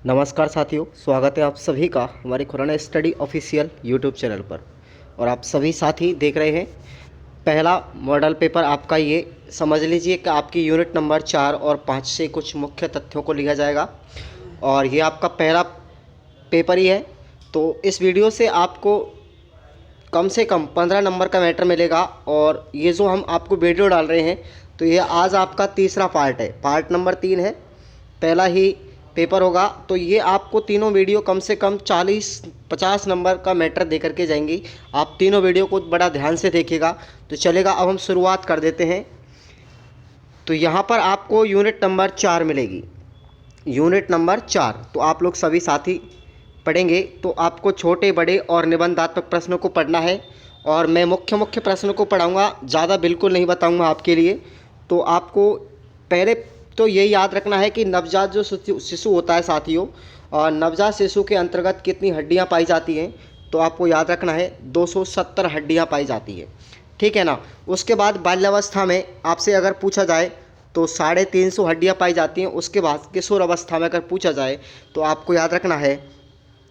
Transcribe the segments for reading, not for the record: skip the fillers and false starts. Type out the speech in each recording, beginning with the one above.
नमस्कार साथियों, स्वागत है आप सभी का हमारे Khurana study official YouTube channel पर। और आप सभी साथी देख रहे हैं पहला मॉडल पेपर आपका। ये समझ लीजिए कि आपकी यूनिट नंबर 4 और 5 से कुछ मुख्य तथ्यों को लिया जाएगा और ये आपका पहला पेपर ही है। तो इस वीडियो से आपको कम से कम 15 नंबर का मैटर मिलेगा। और ये जो हम आपको वीडियो डाल रहे हैं तो ये आज आपका तीसरा पार्ट है, पार्ट नंबर 3 है, पहला ही पेपर होगा। तो ये आपको तीनों वीडियो कम से कम 40-50 नंबर का मैटर दे करके जाएंगी। आप तीनों वीडियो को बड़ा ध्यान से देखिएगा तो चलेगा। अब हम शुरुआत कर देते हैं। तो यहाँ पर आपको यूनिट नंबर 4 मिलेगी, यूनिट नंबर 4। तो आप लोग सभी साथी पढ़ेंगे तो आपको छोटे बड़े और निबंधात्मक प्रश्नों को पढ़ना है और मैं मुख्य मुख्य प्रश्नों को पढ़ाऊँगा, ज़्यादा बिल्कुल नहीं बताऊँगा आपके लिए। तो आपको पहले तो ये याद रखना है कि नवजात जो शिशु होता है साथियों, और नवजात शिशु के अंतर्गत कितनी हड्डियां पाई जाती हैं, तो आपको याद रखना है 270 हड्डियां पाई जाती है, ठीक है ना। उसके बाद बाल्यावस्था में आपसे अगर पूछा जाए तो 350 हड्डियां पाई जाती हैं। उसके बाद किशोर अवस्था में अगर पूछा जाए तो आपको याद रखना है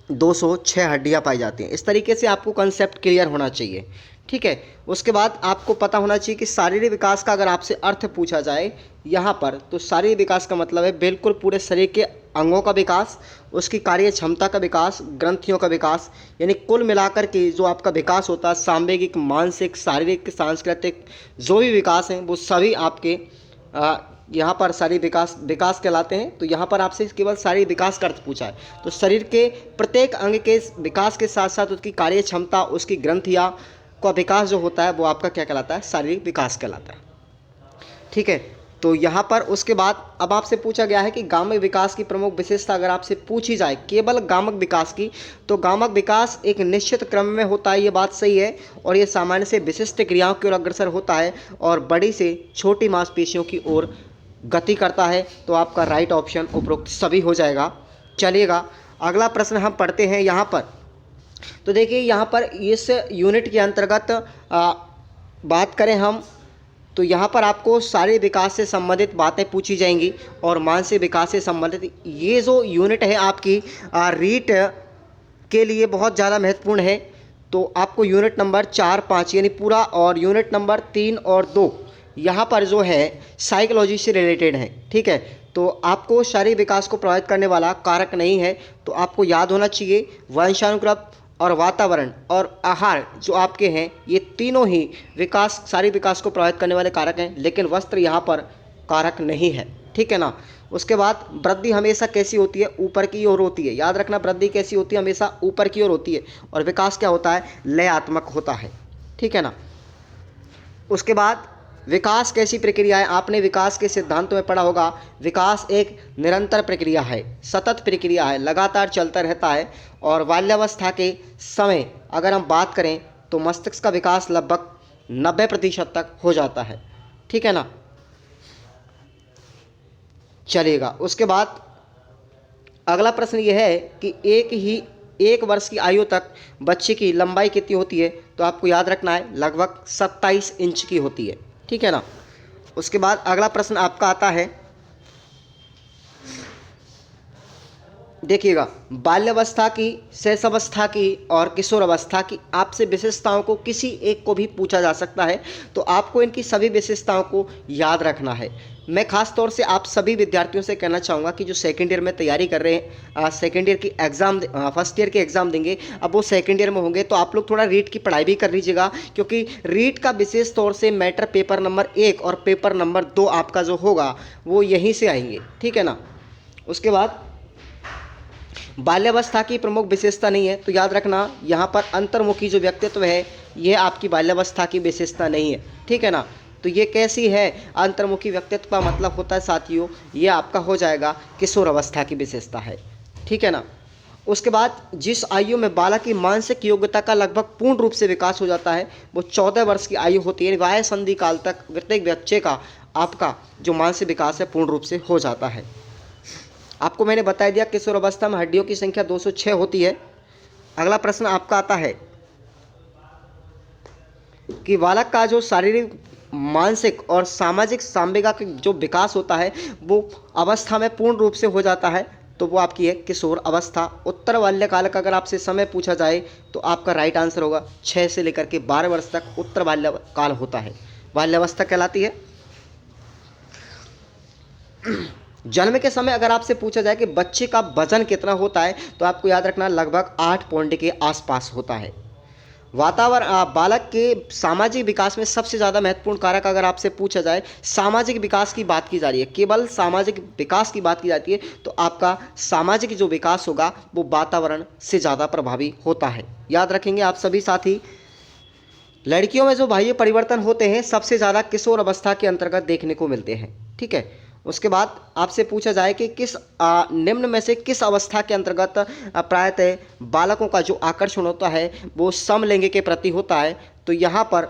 206 हड्डियां पाई जाती हैं। इस तरीके से आपको कंसेप्ट क्लियर होना चाहिए, ठीक है। उसके बाद आपको पता होना चाहिए कि शारीरिक विकास का अगर आपसे अर्थ पूछा जाए यहाँ पर, तो शारीरिक विकास का मतलब है बिल्कुल पूरे शरीर के अंगों का विकास, उसकी कार्य क्षमता का विकास, ग्रंथियों का विकास, यानी कुल मिलाकर के जो आपका विकास होता है, सांवेगिक, मानसिक, शारीरिक, सांस्कृतिक जो भी विकास हैं वो सभी आपके यहाँ पर शारीरिक विकास कहलाते हैं। तो यहाँ पर आपसे केवल शारीरिक विकास का अर्थ पूछा है। तो शरीर के प्रत्येक अंग के विकास के साथ साथ उसकी कार्य क्षमता, उसकी ग्रंथियाँ का विकास जो होता है वो आपका क्या कहलाता है, शारीरिक विकास कहलाता है, ठीक है। तो यहाँ पर उसके बाद अब आपसे पूछा गया है कि गामक विकास की प्रमुख विशेषता अगर आपसे पूछी जाए केवल गामक विकास की, तो गामक विकास एक निश्चित क्रम में होता है, ये बात सही है। और ये सामान्य से विशिष्ट क्रियाओं की ओर अग्रसर होता है और बड़ी से छोटी मांसपेशियों की ओर गति करता है। तो आपका राइट ऑप्शन उपरोक्त सभी हो जाएगा। चलिएगा अगला प्रश्न हम पढ़ते हैं यहाँ पर। तो देखिए यहाँ पर इस यूनिट के अंतर्गत बात करें हम तो यहाँ पर आपको शारीरिक विकास से संबंधित बातें पूछी जाएंगी और मानसिक विकास से संबंधित। ये जो यूनिट है आपकी रीट के लिए बहुत ज़्यादा महत्वपूर्ण है। तो आपको यूनिट नंबर 4, 5 यानी पूरा, और यूनिट नंबर 3 और 2 यहाँ पर जो है साइकोलॉजी से रिलेटेड है, ठीक है। तो आपको शारीरिक विकास को प्रभावित करने वाला कारक नहीं है, तो आपको याद होना चाहिए वंशानुक्रम और वातावरण और आहार जो आपके हैं, ये तीनों ही विकास, शारीरिक विकास को प्रभावित करने वाले कारक हैं, लेकिन वस्त्र यहाँ पर कारक नहीं है, ठीक है ना। उसके बाद वृद्धि हमेशा कैसी होती है, ऊपर की ओर होती है। याद रखना, वृद्धि कैसी होती है, हमेशा ऊपर की ओर होती है। और विकास क्या होता है, लयात्मक होता है, ठीक है ना। उसके बाद विकास कैसी प्रक्रिया है, आपने विकास के सिद्धांतों में पढ़ा होगा। विकास एक निरंतर प्रक्रिया है, सतत प्रक्रिया है, लगातार चलता रहता है। और बाल्यावस्था के समय अगर हम बात करें तो मस्तिष्क का विकास लगभग 90% तक हो जाता है, ठीक है ना। चलिएगा उसके बाद अगला प्रश्न यह है कि एक वर्ष की आयु तक बच्चे की लंबाई कितनी होती है, तो आपको याद रखना है लगभग 27 इंच की होती है, ठीक है ना। उसके बाद अगला प्रश्न आपका आता है, देखिएगा, बाल्यावस्था की, शैशवावस्था की और किशोर अवस्था की आपसे विशेषताओं को किसी एक को भी पूछा जा सकता है। तो आपको इनकी सभी विशेषताओं को याद रखना है। मैं खास तौर से आप सभी विद्यार्थियों से कहना चाहूँगा कि जो सेकेंड ईयर में तैयारी कर रहे हैं, सेकेंड ईयर की एग्ज़ाम, फर्स्ट ईयर के एग्ज़ाम देंगे, अब वो सेकेंड ईयर में होंगे, तो आप लोग थोड़ा रीट की पढ़ाई भी कर लीजिएगा, क्योंकि रीट का विशेष तौर से मैटर पेपर नंबर 1 और पेपर नंबर 2 आपका जो होगा वो यहीं से आएंगे, ठीक है ना। उसके बाद बाल्यावस्था की प्रमुख विशेषता नहीं है, तो याद रखना यहाँ पर अंतर्मुखी जो व्यक्तित्व है ये आपकी बाल्यावस्था की विशेषता नहीं है, ठीक है ना। तो ये कैसी है, अंतर्मुखी व्यक्तित्व का मतलब होता है साथियों, ये आपका हो जाएगा किशोर अवस्था की विशेषता है, ठीक है ना। उसके बाद जिस आयु में बालक की मानसिक योग्यता का लगभग पूर्ण रूप से विकास हो जाता है वो 14 वर्ष की आयु होती है। वय संधि काल तक प्रत्येक बच्चे का आपका जो मानसिक विकास है पूर्ण रूप से हो जाता है। आपको मैंने बता दिया किशोर अवस्था में हड्डियों की संख्या 206 होती है। अगला प्रश्न आपका आता है कि बालक का जो शारीरिक, मानसिक और सामाजिक सांवेगिक जो विकास होता है वो अवस्था में पूर्ण रूप से हो जाता है तो वो आपकी है किशोर अवस्था। उत्तर बाल्यकाल का अगर आपसे समय पूछा जाए तो आपका राइट आंसर होगा 6 से लेकर के 12 वर्ष तक उत्तर बाल्यकाल होता है, बाल्यावस्था कहलाती है। जन्म के समय अगर आपसे पूछा जाए कि बच्चे का वजन कितना होता है तो आपको याद रखना लगभग 8 पौंड के आसपास होता है। वातावरण बालक के सामाजिक विकास में सबसे ज़्यादा महत्वपूर्ण कारक अगर आपसे पूछा जाए, सामाजिक विकास की बात की जा रही है, केवल सामाजिक विकास की बात की जाती है तो आपका सामाजिक जो विकास होगा वो वातावरण से ज़्यादा प्रभावी होता है। याद रखेंगे आप सभी साथी। लड़कियों में जो बाह्य परिवर्तन होते हैं सबसे ज़्यादा किशोर अवस्था के अंतर्गत देखने को मिलते हैं। ठीक है, उसके बाद आपसे पूछा जाए कि किस निम्न में से किस अवस्था के अंतर्गत प्रायतः बालकों का जो आकर्षण होता है वो समलिंगी के प्रति होता है, तो यहाँ पर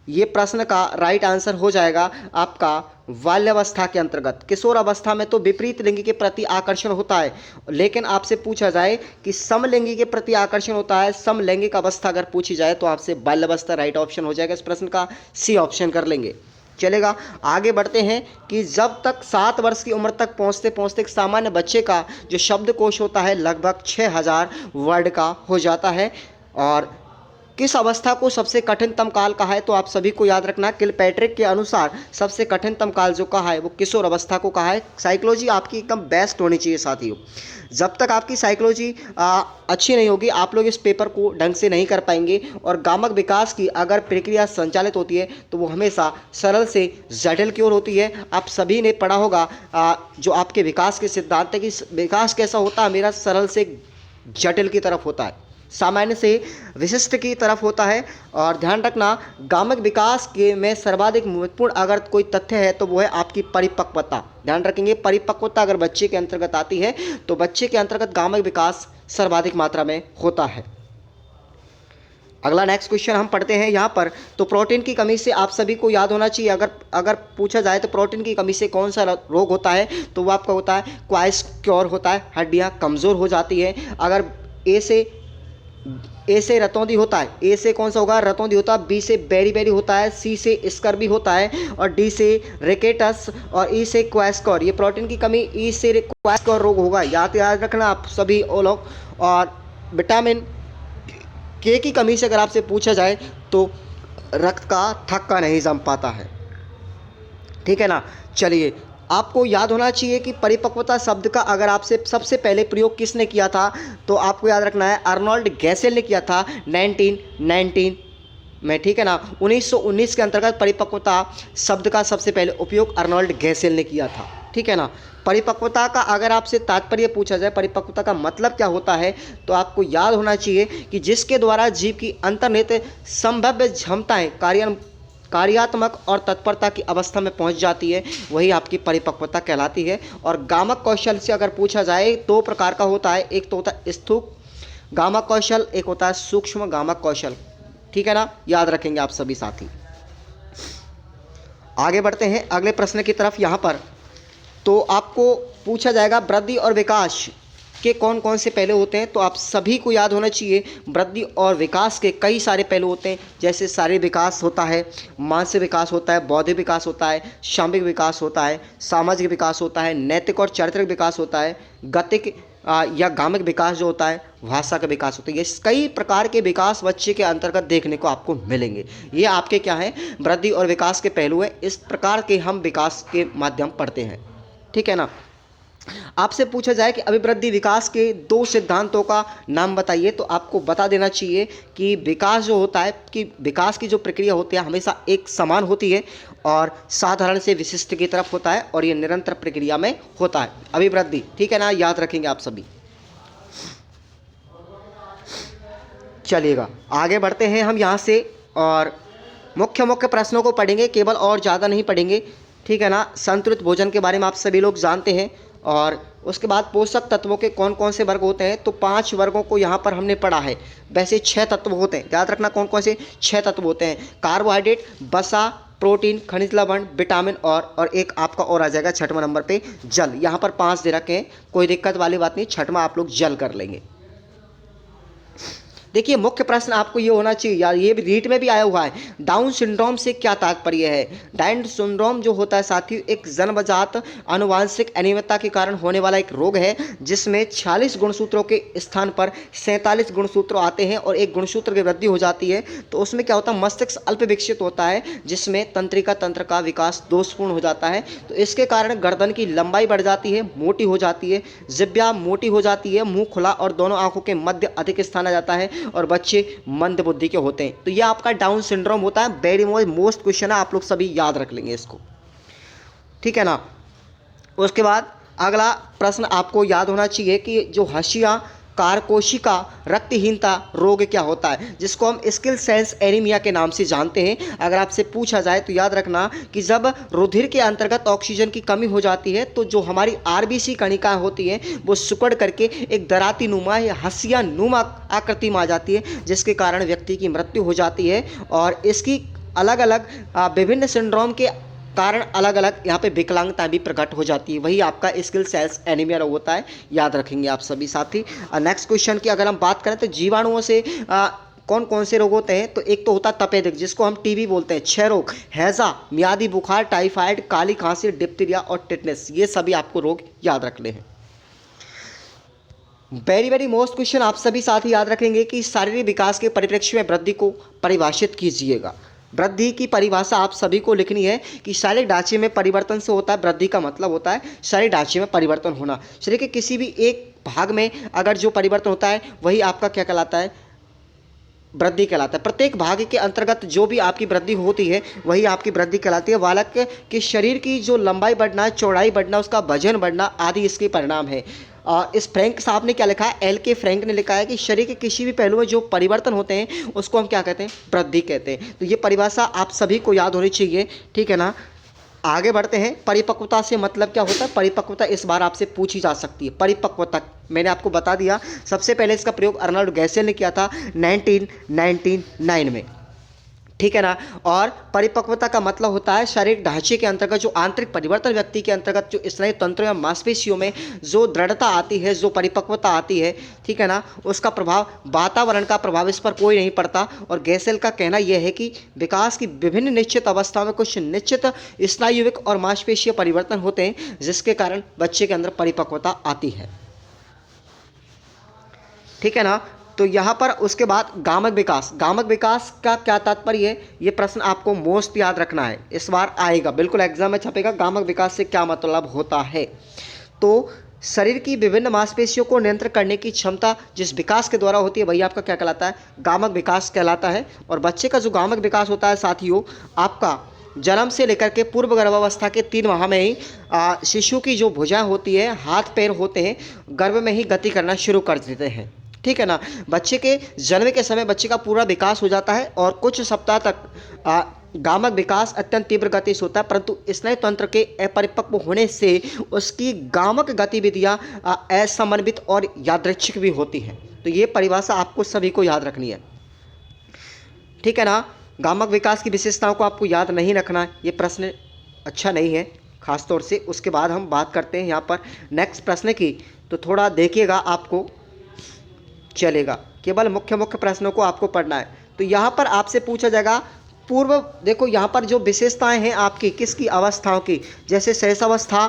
ये प्रश्न का राइट आंसर हो जाएगा आपका बाल्यावस्था के अंतर्गत। किशोर अवस्था में तो विपरीत लिंगी के प्रति आकर्षण होता है, लेकिन आपसे पूछा जाए कि समलिंगी के प्रति आकर्षण होता है, समलैंगिक अवस्था अगर पूछी जाए तो आपसे बाल्यावस्था राइट ऑप्शन हो जाएगा। इस प्रश्न का सी ऑप्शन कर लेंगे। चलेगा, आगे बढ़ते हैं कि जब तक 7 वर्ष की उम्र तक पहुंचते पहुंचते एक सामान्य बच्चे का जो शब्दकोश होता है लगभग 6000 वर्ड का हो जाता है। और किस अवस्था को सबसे कठिनतम काल कहा है तो आप सभी को याद रखना, किलपैट्रिक के अनुसार सबसे कठिनतम काल जो कहा है वो किशोर अवस्था को कहा है। साइकोलॉजी आपकी एकदम बेस्ट होनी चाहिए साथियों। जब तक आपकी साइकोलॉजी अच्छी नहीं होगी आप लोग इस पेपर को ढंग से नहीं कर पाएंगे। और गामक विकास की अगर प्रक्रिया संचालित होती है तो वो हमेशा सरल से जटिल की ओर होती है। आप सभी ने पढ़ा होगा जो आपके विकास के सिद्धांत है कि विकास कैसा होता है, मेरा सरल से जटिल की तरफ होता है, सामान्य से विशिष्ट की तरफ होता है। और ध्यान रखना गामक विकास के में सर्वाधिक महत्वपूर्ण अगर कोई तथ्य है तो वो है आपकी परिपक्वता। ध्यान रखेंगे परिपक्वता अगर बच्चे के अंतर्गत आती है तो बच्चे के अंतर्गत गामक विकास सर्वाधिक मात्रा में होता है। अगला नेक्स्ट क्वेश्चन हम पढ़ते हैं यहाँ पर। तो प्रोटीन की कमी से आप सभी को याद होना चाहिए, अगर पूछा जाए तो प्रोटीन की कमी से कौन सा रोग होता है तो वो आपका होता है क्वाइस्क्योर होता है, हड्डियाँ कमज़ोर हो जाती है। अगर ए से रतौंधी होता है, ए से कौन सा होगा रतौंधी होता है, बी से बेरी होता है, सी से स्कर्वी होता है और डी से रिकेटस और ई से क्वाइस्क्योर। ये प्रोटीन की कमी ई से क्वाइस्क्योर रोग होगा, याद रखना आप सभी वो लोग। और विटामिन के की कमी से अगर आपसे पूछा जाए तो रक्त का थक्का नहीं जम पाता है। ठीक है ना। चलिए, आपको याद होना चाहिए कि परिपक्वता शब्द का अगर आपसे सबसे पहले प्रयोग किसने किया था तो आपको याद रखना है अर्नोल्ड गैसेल ने किया था 1919 में। ठीक है ना, 1919 के अंतर्गत परिपक्वता शब्द का सबसे पहले उपयोग अर्नोल्ड गैसेल ने किया था। ठीक है ना। परिपक्वता का अगर आपसे तात्पर्य पूछा जाए परिपक्वता का मतलब क्या होता है तो आपको याद होना चाहिए कि जिसके द्वारा जीव की अंतर्निहित संभाव्य क्षमताएं कार्यात्मक और तत्परता की अवस्था में पहुंच जाती है, वही आपकी परिपक्वता कहलाती है। और गामक कौशल से अगर पूछा जाए 2 प्रकार का होता है, एक तो होता है स्थूल गामक कौशल, एक होता है सूक्ष्म गामक कौशल। ठीक है ना, याद रखेंगे आप सभी साथी। आगे बढ़ते हैं अगले प्रश्न की तरफ। यहाँ पर तो आपको पूछा जाएगा वृद्धि और विकास के कौन कौन से पहलू होते हैं तो आप सभी को याद होना चाहिए वृद्धि और विकास के कई सारे पहलू होते हैं, जैसे शारीरिक विकास होता है, मानसिक विकास होता है, बौद्धिक विकास होता है, सामूहिक विकास होता है, सामाजिक विकास होता है, नैतिक और चारित्रिक विकास होता है, गतिक या गामिक विकास जो होता है, भाषा का विकास होता है। ये कई प्रकार के विकास बच्चे के अंतर्गत देखने को आपको मिलेंगे। ये आपके क्या है वृद्धि और विकास के पहलू है। इस प्रकार के हम विकास के माध्यम पढ़ते हैं। ठीक है ना। आपसे पूछा जाए कि अभिवृद्धि विकास के 2 सिद्धांतों का नाम बताइए तो आपको बता देना चाहिए कि विकास जो होता है कि विकास की जो प्रक्रिया होती है हमेशा एक समान होती है और साधारण से विशिष्ट की तरफ होता है और ये निरंतर प्रक्रिया में होता है अभिवृद्धि। ठीक है ना, याद रखेंगे आप सभी। चलिएगा, आगे बढ़ते हैं हम यहाँ से और मुख्य प्रश्नों को पढ़ेंगे केवल, और ज़्यादा नहीं पढ़ेंगे। ठीक है ना। संतुलित भोजन के बारे में आप सभी लोग जानते हैं। और उसके बाद पोषक तत्वों के कौन कौन से वर्ग होते हैं तो 5 वर्गों को यहाँ पर हमने पढ़ा है। वैसे 6 तत्व होते हैं, याद रखना कौन कौन से 6 तत्व होते हैं। कार्बोहाइड्रेट, वसा, प्रोटीन, खनिज लवण, विटामिन और एक आपका और आ जाएगा 6वां नंबर पे जल। यहाँ पर 5 दे रखे हैं, कोई दिक्कत वाली बात नहीं, 6वां आप लोग जल कर लेंगे। देखिए मुख्य प्रश्न आपको ये होना चाहिए यार, ये भी रीट में भी आया हुआ है, डाउन सिंड्रोम से क्या तात्पर्य है। डाउन सिंड्रोम जो होता है साथियों एक जन्मजात आनुवांशिक अनियमितता के कारण होने वाला एक रोग है जिसमें 46 गुणसूत्रों के स्थान पर 47 गुणसूत्र आते हैं और एक गुणसूत्र की वृद्धि हो जाती है। तो उसमें क्या होता है, मस्तिष्क अल्प विकसित होता है जिसमें तंत्रिका तंत्र का विकास दोषपूर्ण हो जाता है। तो इसके कारण गर्दन की लंबाई बढ़ जाती है, मोटी हो जाती है, जिह्वा मोटी हो जाती है, मुंह खुला और दोनों आंखों के मध्य अधिक स्थान आ जाता है और बच्चे मंद बुद्धि के होते हैं। तो ये आपका डाउन सिंड्रोम होता है। वेरी मोस्ट क्वेश्चन है, आप लोग सभी याद रख लेंगे इसको, ठीक है ना। उसके बाद अगला प्रश्न आपको याद होना चाहिए कि जो हशिया कारकोशिका रक्तहीनता रोग क्या होता है, जिसको हम स्किल सेल्स एनीमिया के नाम से जानते हैं। अगर आपसे पूछा जाए तो याद रखना कि जब रुधिर के अंतर्गत ऑक्सीजन की कमी हो जाती है तो जो हमारी आरबीसी कणिका होती है वो सिकुड़ करके एक दराती नुमा या हसिया नुमा आकृति में आ जाती है, जिसके कारण व्यक्ति की मृत्यु हो जाती है। और इसकी अलग अलग विभिन्न सिंड्रोम के कारण अलग अलग यहाँ पे विकलांगता भी प्रकट हो जाती है। वही आपका स्किल सेल्स एनीमिया रोग होता है, याद रखेंगे आप सभी साथी। नेक्स्ट क्वेश्चन की अगर हम बात करें तो जीवाणुओं से कौन कौन से रोग होते हैं, तो एक तो होता है तपेदिक जिसको हम टीबी बोलते हैं, क्षय रोग, हैजा, मियादी बुखार, टाइफाइड, काली खांसी, डिप्थीरिया और टिटनेस, ये सभी आपको रोग याद रखने हैं। वेरी मोस्ट क्वेश्चन आप सभी साथी याद रखेंगे कि शारीरिक विकास के परिप्रेक्ष्य में वृद्धि को परिभाषित कीजिएगा। वृद्धि की परिभाषा आप सभी को लिखनी है कि शारीरिक ढांचे में परिवर्तन से होता है वृद्धि का मतलब होता है शारीरिक ढांचे में परिवर्तन होना। शरीर के किसी भी एक भाग में अगर जो परिवर्तन होता है वही आपका क्या कहलाता है, वृद्धि कहलाता है। प्रत्येक भाग के अंतर्गत जो भी आपकी वृद्धि होती है वही आपकी वृद्धि कहलाती है। बालक के शरीर की जो लंबाई बढ़ना, चौड़ाई बढ़ना, उसका वजन बढ़ना आदि इसके परिणाम है। इस फ्रैंक साहब ने क्या लिखा है, एल के फ्रैंक ने लिखा है कि शरीर के किसी भी पहलू में जो परिवर्तन होते हैं उसको हम क्या कहते हैं, वृद्धि कहते हैं। तो ये परिभाषा आप सभी को याद होनी चाहिए, ठीक है ना। आगे बढ़ते हैं। परिपक्वता से मतलब क्या होता है, परिपक्वता इस बार आपसे पूछी जा सकती है। परिपक्वता मैंने आपको बता दिया, सबसे पहले इसका प्रयोग अर्नाल्ड गैसेल ने किया था 1999 में, ठीक है ना। और परिपक्वता का मतलब होता है शारीरिक ढांचे के अंतर्गत जो आंतरिक परिवर्तन, व्यक्ति के अंतर्गत जो स्नायु तंत्र या मांसपेशियों में जो दृढ़ता आती है, जो परिपक्वता आती है, ठीक है ना, उसका प्रभाव, वातावरण का प्रभाव इस पर कोई नहीं पड़ता। और गैसेल का कहना यह है कि विकास की विभिन्न निश्चित अवस्थाओं में कुछ निश्चित स्नायुविक और मांसपेशीय परिवर्तन होते हैं जिसके कारण बच्चे के अंदर परिपक्वता आती है, ठीक है ना। तो यहाँ पर उसके बाद गामक विकास, गामक विकास का क्या तात्पर्य है, ये प्रश्न आपको मोस्ट याद रखना है, इस बार आएगा, बिल्कुल एग्जाम में छपेगा। गामक विकास से क्या मतलब होता है, तो शरीर की विभिन्न मांसपेशियों को नियंत्रण करने की क्षमता जिस विकास के द्वारा होती है वही आपका क्या कहलाता है, गामक विकास कहलाता है। और बच्चे का जो गामक विकास होता है साथियों, आपका जन्म से लेकर के पूर्व गर्भावस्था के 3 माह में ही शिशु की जो भुजाएं होती है, हाथ पैर होते हैं, गर्भ में ही गति करना शुरू कर देते हैं, ठीक है ना। बच्चे के जन्म के समय बच्चे का पूरा विकास हो जाता है और कुछ सप्ताह तक गामक विकास अत्यंत तीव्र गति से होता है, परंतु स्नायु तंत्र के अपरिपक्व होने से उसकी गामक गतिविधियां असमन्वित और यादृच्छिक भी होती हैं। तो ये परिभाषा आपको सभी को याद रखनी है, ठीक है ना। गामक विकास की विशेषताओं को आपको याद नहीं रखना है, ये प्रश्न अच्छा नहीं है खास तौर से। उसके बाद हम बात करते हैं यहाँ पर नेक्स्ट प्रश्न की, तो थोड़ा देखिएगा, आपको चलेगा, केवल मुख्य प्रश्नों को आपको पढ़ना है। तो यहाँ पर आपसे पूछा जाएगा पूर्व, देखो यहाँ पर जो विशेषताएं हैं आपकी किसकी अवस्थाओं की, जैसे शैशवावस्था,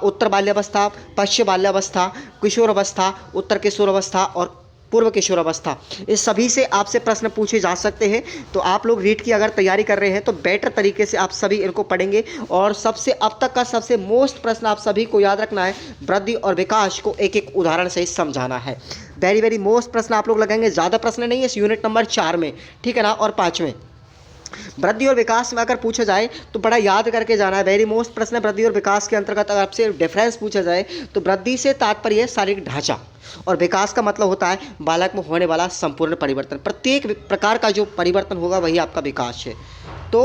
उत्तर बाल्यावस्था, पश्चिम बाल्यावस्था, किशोर अवस्था, उत्तर किशोर अवस्था और पूर्व किशोर अवस्था, इस सभी से आपसे प्रश्न पूछे जा सकते हैं। तो आप लोग रीट की अगर तैयारी कर रहे हैं तो बेटर तरीके से आप सभी इनको पढ़ेंगे। और सबसे अब तक का सबसे मोस्ट प्रश्न आप सभी को याद रखना है, वृद्धि और विकास को एक एक उदाहरण से समझाना है। वेरी मोस्ट प्रश्न आप लोग लगाएंगे, ज़्यादा प्रश्न नहीं है इस यूनिट नंबर 4 में, ठीक है ना। और 5वें वृद्धि और विकास में अगर पूछा जाए तो बड़ा याद करके जाना है। वेरी मोस्ट प्रश्न वृद्धि और विकास के अंतर्गत अगर आपसे डिफरेंस पूछा जाए तो वृद्धि से तात्पर्य है शारीरिक ढांचा और विकास का मतलब होता है बालक में होने वाला संपूर्ण परिवर्तन। प्रत्येक प्रकार का जो परिवर्तन होगा वही आपका विकास है। तो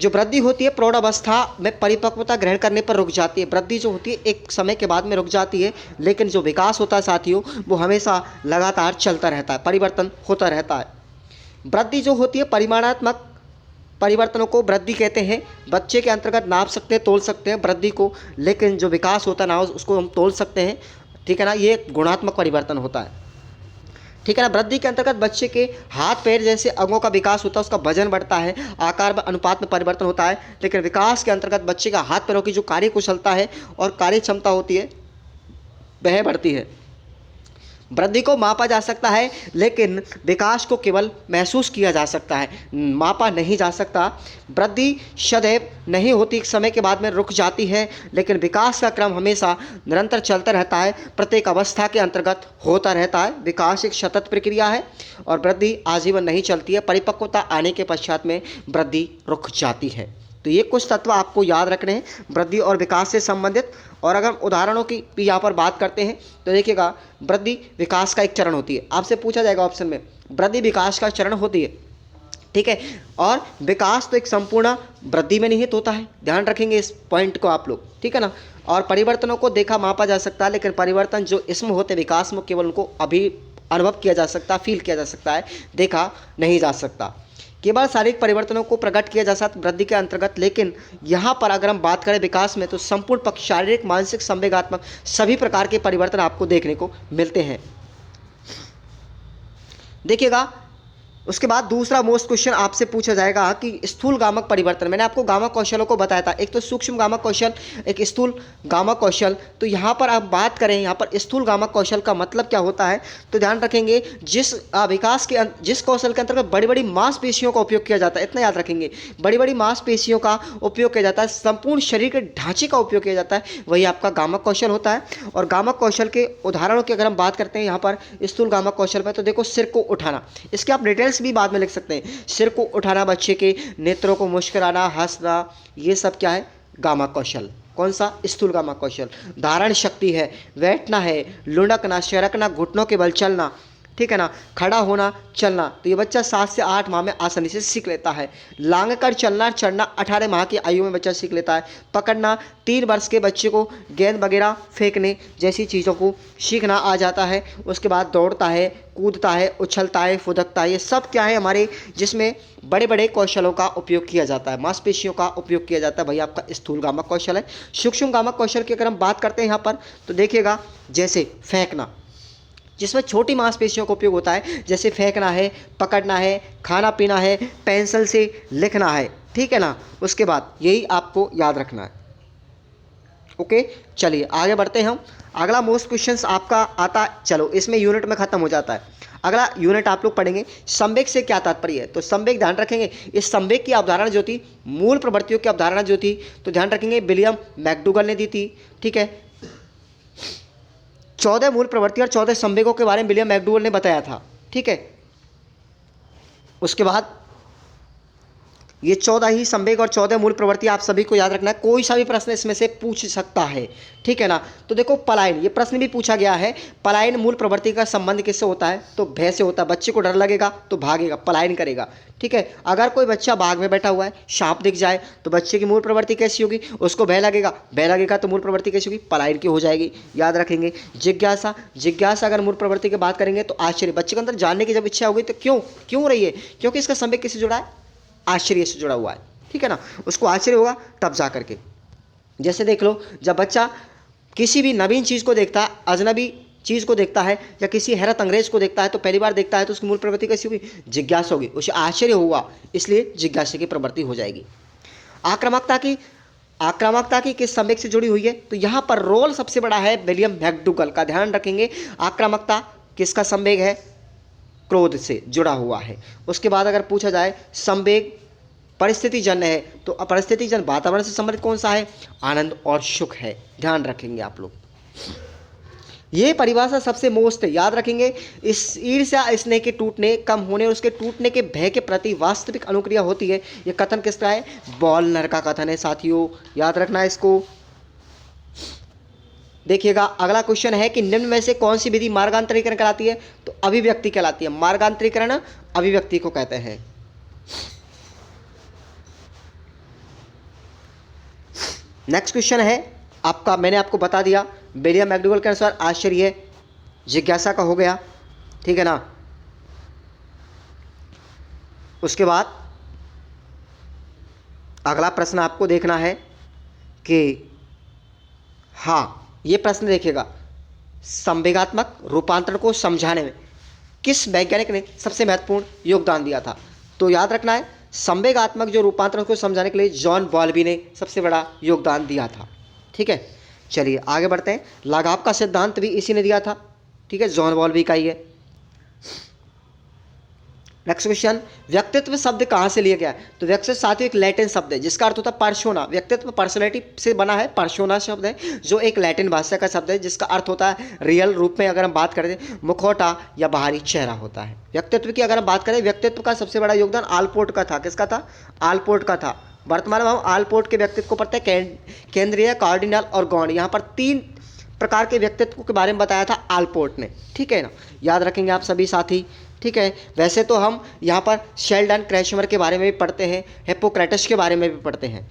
जो वृद्धि होती है प्रौढ़ अवस्था में परिपक्वता ग्रहण करने पर रुक जाती है। वृद्धि जो होती है एक समय के बाद में रुक जाती है, लेकिन जो विकास होता है साथियों वो हमेशा लगातार चलता रहता है, परिवर्तन होता रहता है। वृद्धि जो होती है परिमाणात्मक परिवर्तनों को वृद्धि कहते हैं। बच्चे के अंतर्गत नाप सकते हैं, तोल सकते हैं वृद्धि को, लेकिन जो विकास होता है ना उसको हम तोल सकते हैं, ठीक है ना। ये गुणात्मक परिवर्तन होता है। ठीक है ना। वृद्धि के अंतर्गत बच्चे के हाथ पैर जैसे अंगों का विकास होता है, उसका वजन बढ़ता है, आकार में अनुपात में परिवर्तन होता है। लेकिन विकास के अंतर्गत बच्चे का हाथ पैरों की जो कार्य कुशलता है और कार्य क्षमता होती है वह बढ़ती है। वृद्धि को मापा जा सकता है लेकिन विकास को केवल महसूस किया जा सकता है, मापा नहीं जा सकता। वृद्धि सदैव नहीं होती, एक समय के बाद में रुक जाती है, लेकिन विकास का क्रम हमेशा निरंतर चलता रहता है, प्रत्येक अवस्था के अंतर्गत होता रहता है। विकास एक सतत प्रक्रिया है और वृद्धि आजीवन नहीं चलती है, परिपक्वता आने के पश्चात में वृद्धि रुक जाती है। तो ये कुछ तत्व आपको याद रखने हैं वृद्धि और विकास से संबंधित। और अगर उदाहरणों की भी यहाँ पर बात करते हैं तो देखिएगा, वृद्धि विकास का एक चरण होती है। आपसे पूछा जाएगा ऑप्शन में, वृद्धि विकास का चरण होती है, ठीक है। और विकास तो एक संपूर्ण वृद्धि में निहित होता है, ध्यान रखेंगे इस पॉइंट को आप लोग, ठीक है ना। और परिवर्तनों को देखा मापा जा सकता है, लेकिन परिवर्तन जो इसमें होते विकास में केवल उनको अभी अनुभव किया जा सकता, फील किया जा सकता है, देखा नहीं जा सकता। केवल शारीरिक परिवर्तनों को प्रकट किया जा सकता वृद्धि के अंतर्गत, लेकिन यहाँ पर अगर हम बात करें विकास में तो संपूर्ण पक्ष शारीरिक, मानसिक, संवेगात्मक सभी प्रकार के परिवर्तन आपको देखने को मिलते हैं। देखिएगा, उसके बाद दूसरा मोस्ट क्वेश्चन आपसे पूछा जाएगा कि स्थूल गामक परिवर्तन। मैंने आपको गामक कौशलों को बताया था, एक तो सूक्ष्म गामक कौशल, एक स्थूल गामक कौशल। तो यहाँ पर आप बात करें, यहाँ पर स्थूल गामक कौशल का मतलब क्या होता है, तो ध्यान रखेंगे जिस विकास के जिस कौशल के अंतर्गत बड़ी बड़ी मांसपेशियों का उपयोग किया जाता है, इतना याद रखेंगे, बड़ी बड़ी मांसपेशियों का उपयोग किया जाता है, संपूर्ण शरीर के ढांचे का उपयोग किया जाता है, वही आपका गामक कौशल होता है। और गामक कौशल के उदाहरणों की अगर हम बात करते हैं यहाँ पर स्थूल गामक कौशल में, तो देखो सिर को उठाना, इसके आप डिटेल्स भी बाद में लिख सकते हैं। सिर को उठाना, बच्चे के नेत्रों को मुस्कुराना, हंसना, ये सब क्या है, गामक कौशल। कौन सा, स्थूल गामक कौशल। धारण शक्ति है, बैठना है, लुढ़कना, सरकना, घुटनों के बल चलना, ठीक है ना, खड़ा होना, चलना, तो ये बच्चा 7 से 8 माह में आसानी से सीख लेता है। लांग कर चलना, चढ़ना 18 माह की आयु में बच्चा सीख लेता है। पकड़ना, 3 वर्ष के बच्चे को गेंद वगैरह फेंकने जैसी चीज़ों को सीखना आ जाता है। उसके बाद दौड़ता है, कूदता है, उछलता है, फुदकता है, ये सब क्या है हमारे, जिसमें बड़े बड़े कौशलों का उपयोग किया जाता है, मांसपेशियों का उपयोग किया जाता है, भाई आपका स्थूल गामक कौशल है। सूक्ष्म गामक कौशल की अगर हम बात करते हैं यहाँ पर, तो देखिएगा जैसे फेंकना, जिसमें छोटी मांसपेशियों का उपयोग होता है, जैसे फेंकना है, पकड़ना है, खाना पीना है, पेंसिल से लिखना है, ठीक है ना। उसके बाद यही आपको याद रखना है। ओके, चलिए आगे बढ़ते हैं हम। अगला मोस्ट क्वेश्चंस आपका आता, चलो इसमें यूनिट में खत्म हो जाता है। अगला यूनिट आप लोग पढ़ेंगे संवेग से क्या तात्पर्य है। तो संवेग, ध्यान रखेंगे, इस संवेग की अवधारणा जो थी, मूल प्रवृत्तियों की अवधारणा जो थी, तो ध्यान रखेंगे विलियम मैकडूगल ने दी थी, ठीक है। 14 मूल प्रवृत्ति और 14 संवेगों के बारे में विलियम मैकडूगल ने बताया था, ठीक है। उसके बाद ये 14 ही संवेग और 14 मूल प्रवृत्ति आप सभी को याद रखना है, कोई सा भी प्रश्न इसमें से पूछ सकता है, ठीक है ना। तो देखो पलायन, ये प्रश्न भी पूछा गया है, पलायन मूल प्रवृत्ति का संबंध किससे होता है, तो भय से होता है। बच्चे को डर लगेगा तो भागेगा, पलायन करेगा, ठीक है। अगर कोई बच्चा बाग में बैठा हुआ है, सांप दिख जाए तो बच्चे की मूल प्रवृत्ति कैसी होगी, उसको भय लगेगा, भय लगेगा तो मूल प्रवृत्ति कैसी होगी, पलायन की हो जाएगी, याद रखेंगे। जिज्ञासा, जिज्ञासा अगर मूल प्रवृत्ति की बात करेंगे तो आश्चर्य, बच्चे के अंदर जानने की जब इच्छा होगी तो क्यों रही है, क्योंकि इसका संवेग किससे जुड़ा है, आश्चर्य से जुड़ा हुआ है, ठीक है ना। उसको आश्चर्य होगा तब जा करके, जैसे देख लो, जब बच्चा किसी भी नवीन चीज़ को देखता है, अजनबी चीज़ को देखता है, या किसी हैरत अंग्रेज को देखता है, तो पहली बार देखता है तो उसकी मूल प्रवृत्ति कैसी होगी, जिज्ञासा होगी, उसे आश्चर्य हुआ, इसलिए जिज्ञासा की प्रवृत्ति हो जाएगी। आक्रामकता की किस संवेग से जुड़ी हुई है, तो यहाँ पर रोल सबसे बड़ा है विलियम मैकडूगल का, ध्यान रखेंगे। आक्रामकता किसका संवेग है, क्रोध से जुड़ा हुआ है। उसके बाद अगर पूछा जाए संवेग परिस्थितिजन्य है, तो परिस्थितिजन्य वातावरण से संबंधित कौन सा है, आनंद और सुख है, ध्यान रखेंगे आप लोग। ये परिभाषा सबसे मोस्ट है, याद रखेंगे। इस ईर्ष्या, स्नेह के टूटने, कम होने और उसके टूटने के भय के प्रति वास्तविक अनुक्रिया होती है। ये कथन किसका है, बॉलनर का कथन है साथियों, याद रखना है इसको। देखिएगा अगला क्वेश्चन है कि निम्न में से कौन सी विधि मार्गांतरीकरण कहलाती है, तो अभिव्यक्ति कहलाती है। मार्गांतरीकरण अभिव्यक्ति को कहते हैं। नेक्स्ट क्वेश्चन है आपका, मैंने आपको बता दिया विलियम मैकडूगल के अनुसार आश्चर्य जिज्ञासा का हो गया, ठीक है ना। उसके बाद अगला प्रश्न आपको देखना है कि हाँ, ये प्रश्न देखिएगा, संवेगात्मक रूपांतरण को समझाने में किस वैज्ञानिक ने सबसे महत्वपूर्ण योगदान दिया था? तो याद रखना है, संवेगात्मक जो रूपांतरण को समझाने के लिए जॉन बॉल्बी ने सबसे बड़ा योगदान दिया था। ठीक है, चलिए आगे बढ़ते हैं। लगाव का सिद्धांत भी इसी ने दिया था। ठीक है, जॉन बॉल्बी का ही है। नेक्स्ट क्वेश्चन, व्यक्तित्व शब्द कहाँ से लिया गया है? तो व्यक्तित्व साथियों एक लैटिन शब्द है जिसका अर्थ होता है पर्सोना। व्यक्तित्व पर्सनैलिटी से बना है, पर्सोना शब्द है जो एक लैटिन भाषा का शब्द है जिसका अर्थ होता है रियल रूप में अगर हम बात करें मुखौटा या बाहरी चेहरा होता है। व्यक्तित्व की अगर हम बात करें, व्यक्तित्व का सबसे बड़ा योगदान आलपोर्ट का था। किसका था? आलपोर्ट का था। वर्तमान में हम आलपोर्ट के व्यक्तित्व को पढ़ते हैं, केंद्रीय, कार्डिनल और गौण। यहाँ पर 3 प्रकार के व्यक्तित्व के बारे में बताया था आलपोर्ट ने। ठीक है ना, याद रखेंगे आप सभी साथी। ठीक है, वैसे तो हम यहाँ पर शेल्डन क्रैशमर के बारे में भी पढ़ते हैं, हिप्पोक्रेटस के बारे में भी पढ़ते हैं।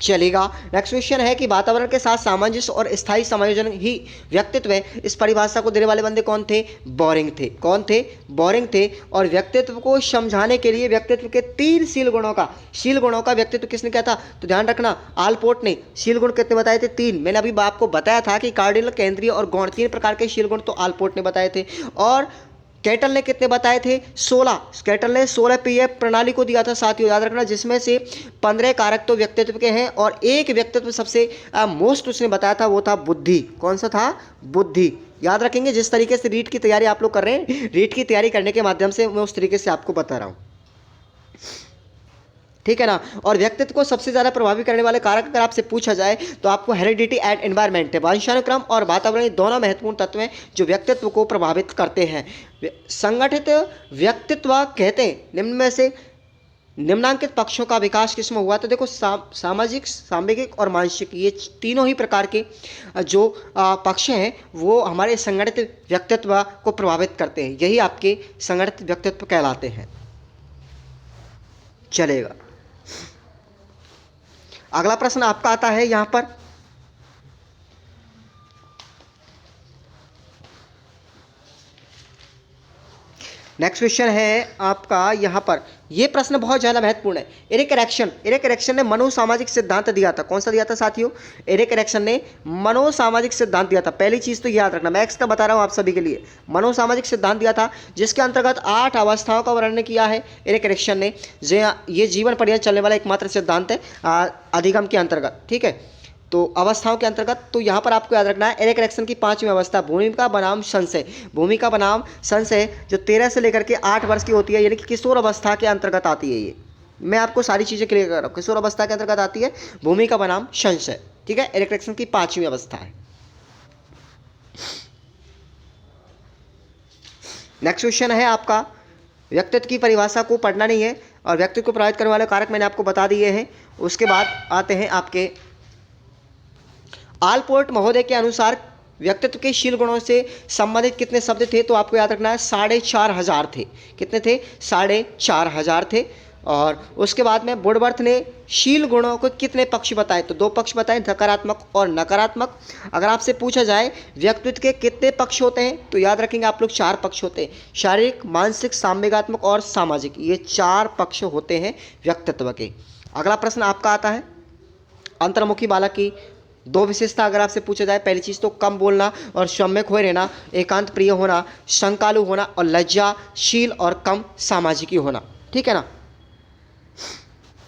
चलेगा। नेक्स्ट क्वेश्चन है कि वातावरण के साथ सामंजस्य और स्थायी समायोजन ही व्यक्तित्व है। इस परिभाषा को देने वाले बंदे कौन थे? बोरिंग थे। कौन थे? बोरिंग थे। और व्यक्तित्व को समझाने के लिए व्यक्तित्व के 3 शील गुणों का व्यक्तित्व किसने किया था? तो ध्यान रखना, आलपोर्ट ने शील गुण कितने बताए थे? 3। मैंने अभी आपको बताया था कि कार्डिनल, केंद्रीय और गौण 3 प्रकार के शील गुण तो आलपोर्ट ने बताए थे। और कैटल ने कितने बताए थे? 16। कैटल ने 16 पीएफ प्रणाली को दिया था साथियों, याद रखना, जिसमें से 15 कारक तो व्यक्तित्व के हैं और एक व्यक्तित्व सबसे मोस्ट उसने बताया था, वो था बुद्धि। कौन सा था? बुद्धि। याद रखेंगे, जिस तरीके से रीट की तैयारी आप लोग कर रहे हैं, रीट की तैयारी करने के माध्यम से मैं उस तरीके से आपको बता रहा हूँ। ठीक है ना। और व्यक्तित्व को सबसे ज़्यादा प्रभावित करने वाले कारक अगर आपसे पूछा जाए तो आपको हेरिडिटी एंड एनवायरनमेंट है। वंशानुक्रम और वातावरण दोनों महत्वपूर्ण तत्व हैं जो व्यक्तित्व को प्रभावित करते हैं। संगठित व्यक्तित्व कहते हैं निम्न में से निम्नांकित पक्षों का विकास किसमें हुआ? तो देखो, सामाजिक, सांवेगिक और मानसिक, ये तीनों ही प्रकार के जो पक्ष हैं वो हमारे संगठित व्यक्तित्व को प्रभावित करते हैं। यही आपके संगठित व्यक्तित्व कहलाते हैं। चलेगा, अगला प्रश्न आपका आता है यहां पर, नेक्स्ट क्वेश्चन है आपका यहां पर। यह प्रश्न बहुत ज़्यादा महत्वपूर्ण है। एरिक एरिक्सन ने मनोसामाजिक सिद्धांत दिया था। कौन सा दिया था साथियों? एरिक एरिक्सन ने मनोसामाजिक सिद्धांत दिया था। पहली चीज़ तो याद रखना, मैं एक्स्ट्रा बता रहा हूं आप सभी के लिए। मनोसामाजिक सिद्धांत दिया था जिसके अंतर्गत 8 अवस्थाओं का वर्णन किया है एरिक एरिक्सन ने। ये जीवन पर्यंत चलने वाला एकमात्र सिद्धांत है अधिगम के अंतर्गत। ठीक है, तो अवस्थाओं के अंतर्गत तो यहाँ पर आपको याद रखना है एरिक एरिक्सन की 5वीं अवस्था भूमिका बनाम संशय। भूमिका बनाम संशय जो 13 से लेकर के 8 वर्ष की होती है, यानी कि किशोर अवस्था के अंतर्गत आती है। ये मैं आपको सारी चीज़ें क्लियर कर रहा हूँ। किशोर अवस्था के अंतर्गत आती है भूमिका बनाम संशय। ठीक है, एरिक एरिक्सन की 5वीं अवस्था है। नेक्स्ट क्वेश्चन है आपका, व्यक्तित्व की परिभाषा को पढ़ना नहीं है और व्यक्तित्व को प्रभावित करने वाले कारक मैंने आपको बता दिए हैं। उसके बाद आते हैं आपके आलपोर्ट महोदय के अनुसार व्यक्तित्व के शील गुणों से संबंधित कितने शब्द थे? तो आपको याद रखना है 4500 थे। कितने थे? 4500 थे। और उसके बाद में वुडवर्थ ने शील गुणों को कितने पक्ष बताए? तो 2 पक्ष बताए, सकारात्मक और नकारात्मक। अगर आपसे पूछा जाए व्यक्तित्व के कितने पक्ष होते हैं तो याद रखेंगे आप लोग 4 पक्ष होते हैं, शारीरिक, मानसिक, सांवेगात्मक और सामाजिक। ये 4 पक्ष होते हैं व्यक्तित्व के। अगला प्रश्न आपका आता है, अंतर्मुखी बालक की 2 विशेषता अगर आपसे पूछा जाए, पहली चीज़ तो कम बोलना और स्वयं में खोए रहना, एकांत प्रिय होना, शंकालु होना और लज्जाशील और कम सामाजिकी होना। ठीक है ना।